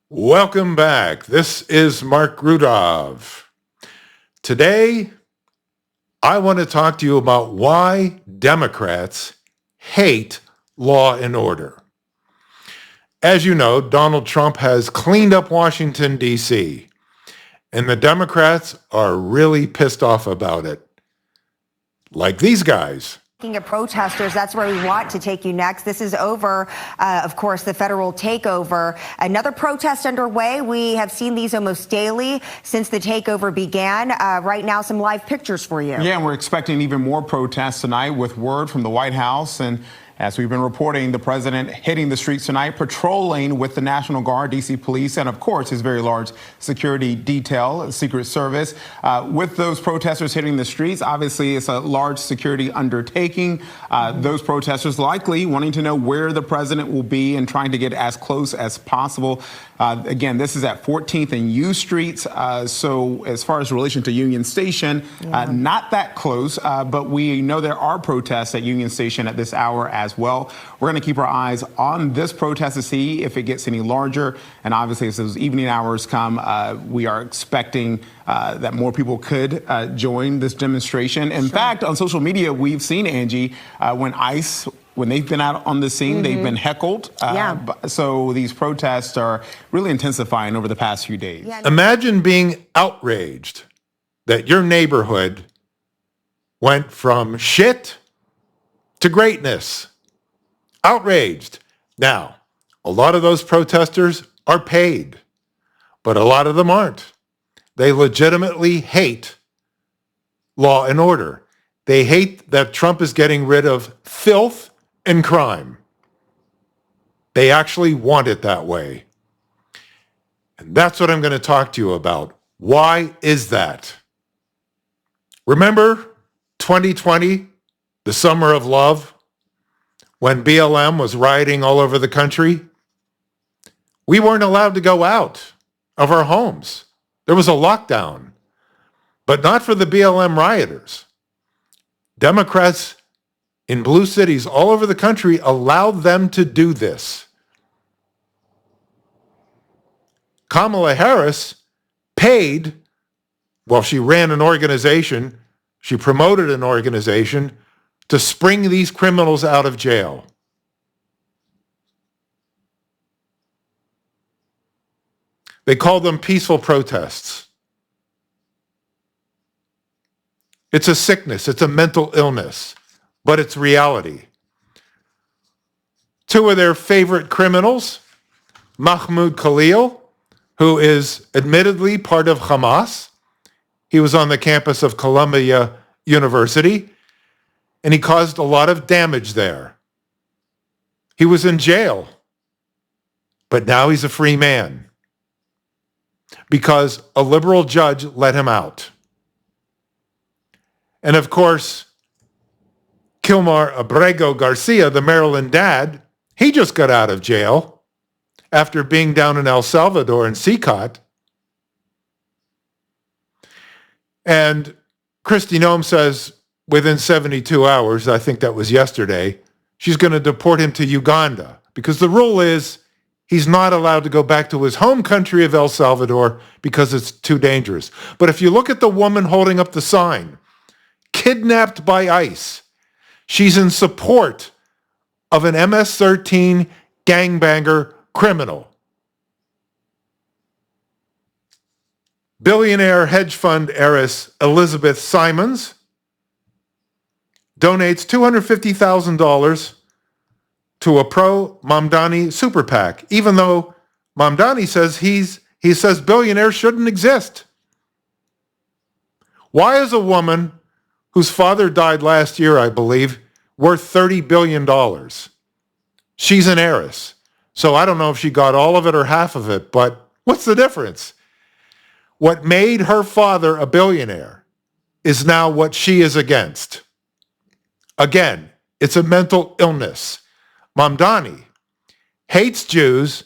Welcome back. This is Marc Rudov. Today, I want to talk to you about why Democrats hate law and order. As you know, Donald Trump has cleaned up Washington, D.C., and the Democrats are really pissed off about it. Like these guys. Looking at protesters, that's where we want to take you next. This is over, of course, the federal takeover. Another protest underway. We have seen these almost daily since the takeover began. Right now, some live pictures for you. Yeah, and we're expecting even more protests tonight with word from the White House. And as we've been reporting, the president hitting the streets tonight, patrolling with the National Guard, D.C. Police, and of course, his very large security detail, Secret Service. With those protesters hitting the streets, obviously, it's a large security undertaking. Those protesters likely wanting to know where the president will be and trying to get as close as possible. Again, this is at 14th and U Streets. So as far as relation to Union Station, not that close, but we know there are protests at Union Station at this hour as well. We're going to keep our eyes on this protest to see if it gets any larger. And obviously, as those evening hours come, we are expecting that more people could join this demonstration. In fact, on social media, we've seen, Angie, when they've been out on the scene, they've been heckled. So these protests are really intensifying over the past few days. Imagine being outraged that your neighborhood went from shit to greatness. Outraged. Now, a lot of those protesters are paid, but a lot of them aren't. They legitimately hate law and order. They hate that Trump is getting rid of filth and crime. They actually want it that way. And that's what I'm going to talk to you about. Why is that? Remember 2020, the summer of love, when BLM was rioting all over the country? We weren't allowed to go out of our homes. There was a lockdown, but not for the BLM rioters. Democrats in blue cities all over the country allowed them to do this. Kamala Harris paid, she ran an organization, she promoted an organization to spring these criminals out of jail. They call them peaceful protests. It's a sickness, it's a mental illness, but it's reality. Two of their favorite criminals, Mahmoud Khalil, who is admittedly part of Hamas. He was on the campus of Columbia University, and he caused a lot of damage there. He was in jail, but now he's a free man because a liberal judge let him out. And of course, Kilmar Abrego Garcia, the Maryland dad, he just got out of jail after being down in El Salvador in CCOT. And Kristi Noem says within 72 hours, I think that was yesterday, she's going to deport him to Uganda because the rule is he's not allowed to go back to his home country of El Salvador because it's too dangerous. But if you look at the woman holding up the sign, kidnapped by ICE, she's in support of an MS-13 gangbanger criminal. Billionaire hedge fund heiress Elizabeth Simons donates $250,000 to a pro-Mamdani super PAC, even though Mamdani says he says billionaires shouldn't exist. Why is a woman whose father died last year, I believe, worth $30 billion? She's an heiress. So I don't know if she got all of it or half of it, but what's the difference? What made her father a billionaire is now what she is against. Again, it's a mental illness. Mamdani hates Jews,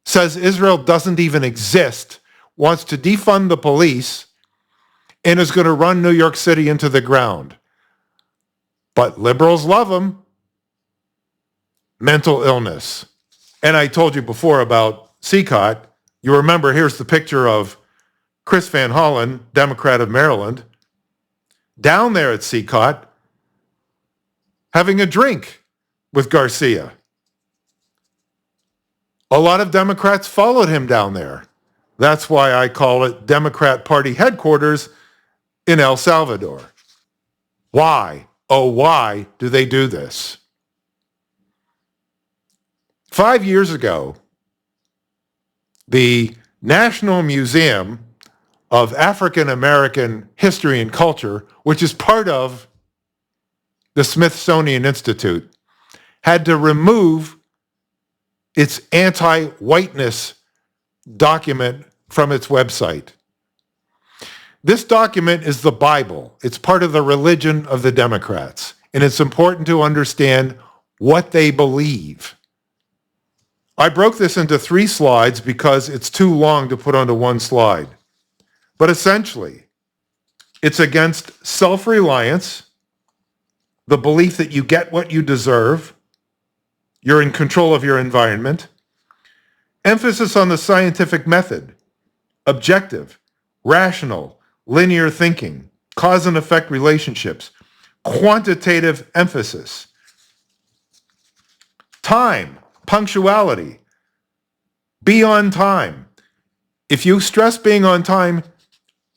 says Israel doesn't even exist, wants to defund the police, and is going to run New York City into the ground. But liberals love him. Mental illness. And I told you before about CCOT. You remember, here's the picture of Chris Van Hollen, Democrat of Maryland, down there at CCOT having a drink with Garcia. A lot of Democrats followed him down there. That's why I call it Democrat Party headquarters in El Salvador. Why, oh why do they do this? 5 years ago, the National Museum of African American History and Culture, which is part of the Smithsonian Institute, had to remove its anti-whiteness document from its website. This document is the Bible. It's part of the religion of the Democrats, and it's important to understand what they believe. I broke this into 3 slides because it's too long to put onto one slide. But essentially, it's against self-reliance, the belief that you get what you deserve, you're in control of your environment, emphasis on the scientific method, objective, rational, linear thinking, cause and effect relationships, quantitative emphasis, time, punctuality, be on time. If you stress being on time,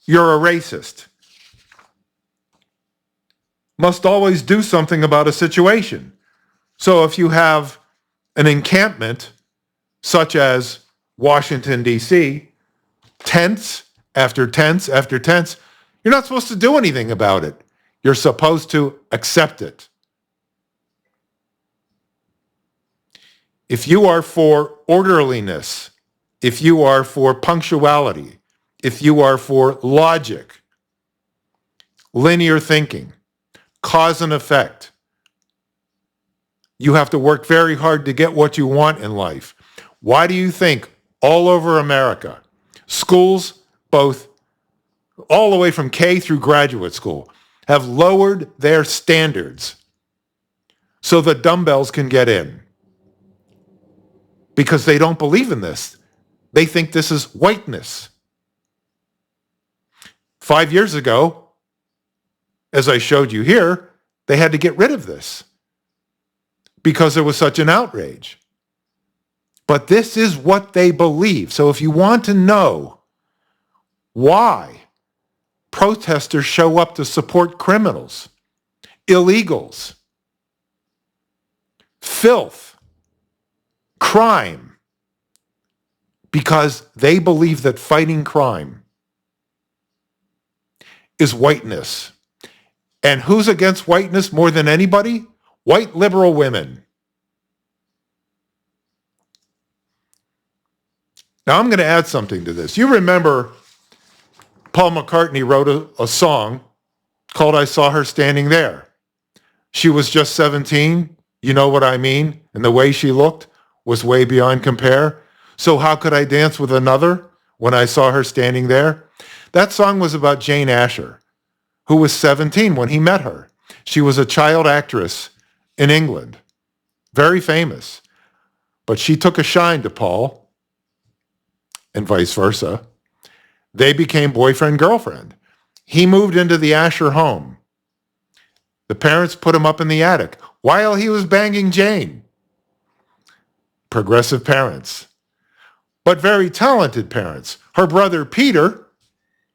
you're a racist. Must always do something about a situation. So if you have an encampment, such as Washington, D.C., tents after tents after tents, you're not supposed to do anything about it. You're supposed to accept it. If you are for orderliness, if you are for punctuality, if you are for logic, linear thinking, cause and effect, you have to work very hard to get what you want in life. Why do you think all over America, schools, both all the way from K through graduate school, have lowered their standards so the dumbbells can get in? Because they don't believe in this. They think this is whiteness. 5 years ago, as I showed you here, they had to get rid of this because there was such an outrage. But this is what they believe. So if you want to know why protesters show up to support criminals, illegals, filth, crime, because they believe that fighting crime is whiteness. And who's against whiteness more than anybody? White liberal women. Now I'm going to add something to this. You remember Paul McCartney wrote a song called I Saw Her Standing There. She was just 17, you know what I mean? And the way she looked was way beyond compare. So how could I dance with another when I saw her standing there? That song was about Jane Asher, who was 17 when he met her. She was a child actress in England, very famous. But she took a shine to Paul, and vice versa. They became boyfriend-girlfriend. He moved into the Asher home. The parents put him up in the attic while he was banging Jane. Progressive parents, but very talented parents. Her brother Peter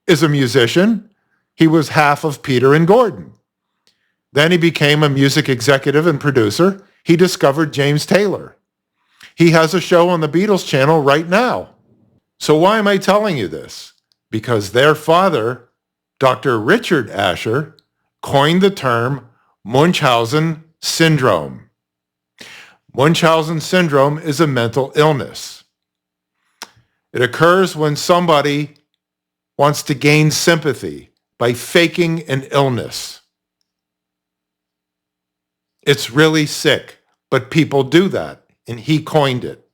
is a musician. He was half of Peter and Gordon. Then he became a music executive and producer. He discovered James Taylor. He has a show on the Beatles channel right now. So why am I telling you this? Because their father, Dr. Richard Asher, coined the term Munchausen syndrome. Munchausen syndrome is a mental illness. It occurs when somebody wants to gain sympathy by faking an illness. It's really sick, but people do that, and he coined it.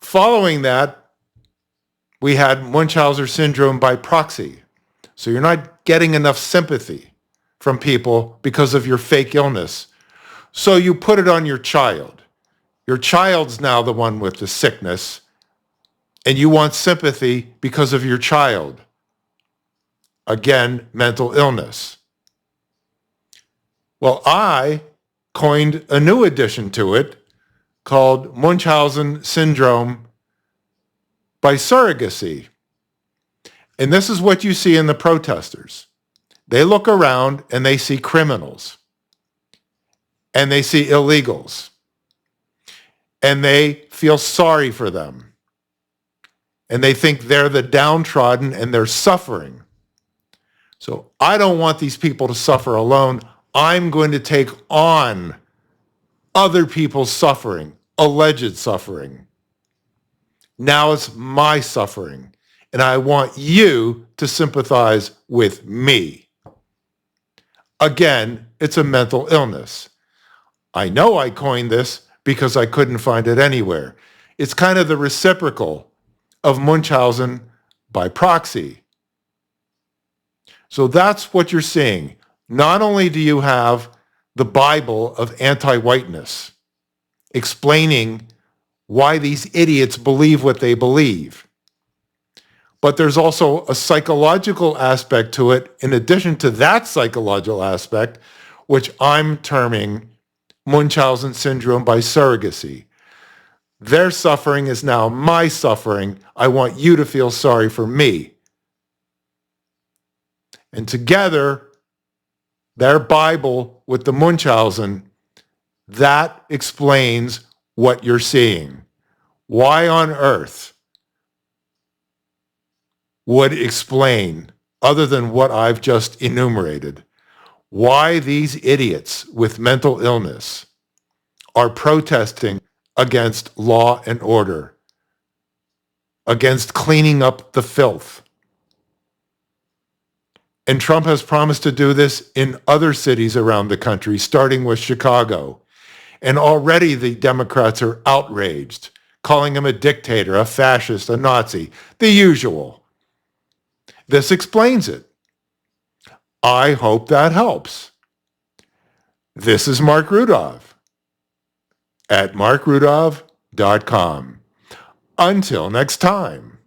Following that, we had Munchausen syndrome by proxy. So you're not getting enough sympathy from people because of your fake illness. So you put it on your child. Your child's now the one with the sickness, and you want sympathy because of your child. Again, mental illness. Well, I coined a new addition to it called Munchausen syndrome by surrogacy. And this is what you see in the protesters. They look around and they see criminals and they see illegals and they feel sorry for them and they think they're the downtrodden and they're suffering. So I don't want these people to suffer alone. I'm going to take on other people's suffering, alleged suffering. Now it's my suffering, and I want you to sympathize with me. Again, it's a mental illness. I know I coined this because I couldn't find it anywhere. It's kind of the reciprocal of Munchausen by proxy. So that's what you're seeing. Not only do you have the Bible of anti-whiteness explaining why these idiots believe what they believe, but there's also a psychological aspect to it in addition to that psychological aspect, which I'm terming Munchausen syndrome by surrogacy. Their suffering is now my suffering. I want you to feel sorry for me. And together, their Bible with the Munchausen, that explains what you're seeing. Why on earth would explain, other than what I've just enumerated, why these idiots with mental illness are protesting against law and order, against cleaning up the filth. And Trump has promised to do this in other cities around the country, starting with Chicago. And already the Democrats are outraged, calling him a dictator, a fascist, a Nazi, the usual. This explains it. I hope that helps. This is Marc Rudov at markrudov.com. Until next time.